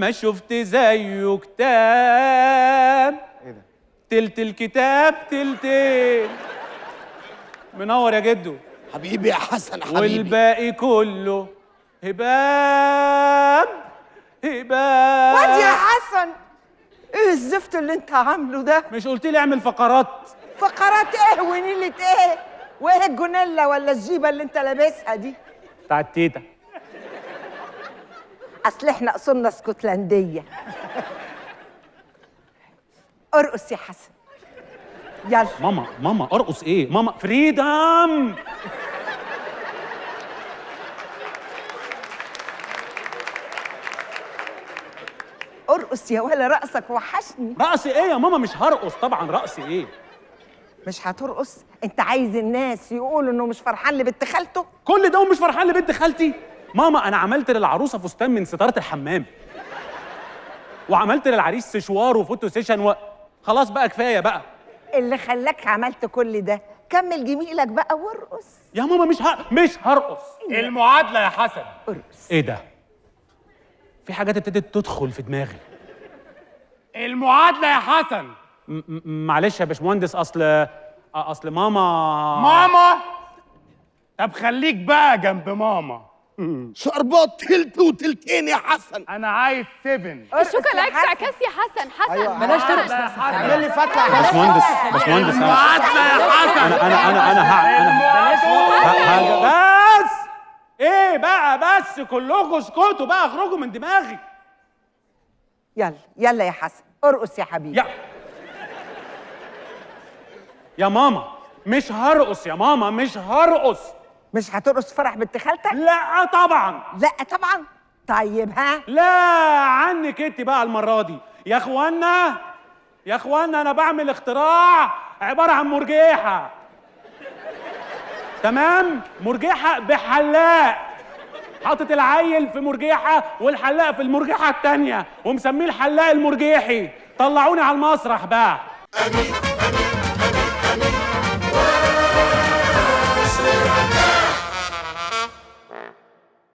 ما شفت زيه كتاب. ايه ده؟ تلت الكتاب تلتين. منور يا جدو. حبيبي يا حسن حبيبي. والباقي كله هباب هباب. واد يا حسن، ايه الزفت اللي انت عامله ده؟ مش قلت لي اعمل فقرات؟ فقرات ايه ونيلة ايه؟ وايه الجونيلا ولا الجيبه اللي انت لابسها دي؟ بتاعت تيتا. اصل احنا اصولنا اسكتلنديه. ارقص يا حسن، يلا. ماما ارقص ايه؟ ماما فريدم. ارقص يا ولا، رقصك وحشني. رقص ايه يا ماما؟ مش هرقص طبعا. رقص ايه؟ مش هترقص؟ انت عايز الناس يقولوا انه مش فرحان لبنت خالته؟ كل ده ومش فرحان لبنت خالتي؟ ماما انا عملت للعروسه فستان من ستاره الحمام، وعملت للعريس سشوار وفوتو سيشن خلاص بقى كفايه بقى. اللي خلاك عملت كل ده كمل جميلك بقى وارقص. يا ماما مش هرقص. المعادلة يا حسن. ارقص. ايه ده؟ في حاجات ابتدت تدخل في دماغي. المعادلة يا حسن. معلش يا باشمهندس، اصل ماما. طب خليك بقى جنب ماما. شربات تلت وتلتين يا حسن. انا عايز 7. الشوكة لايك عكاس يا حسن. أيوة. بلاش ترقص. اعمل لي فتله يا باشمهندس المعادلة يا حسن. بس ايه بقى؟ بس كلكم اسكتوا بقى، اخرجوا من دماغي. يلا يلا يا حسن، ارقص يا حبيبي. يا ماما مش هرقص. يا ماما مش هرقص. مش هترقص فرح بنت خالتك؟ لا طبعا. لا طبعا. طيب ها؟ لا عنك انت بقى المره دي. يا اخوانا انا بعمل اختراع عباره عن مرجيحه. تمام؟ مرجيحه بحلاق. حاطط العيل في مرجيحه والحلاق في المرجيحه التانيه، ومسميه الحلاق المرجيحي. طلعوني على المسرح بقى.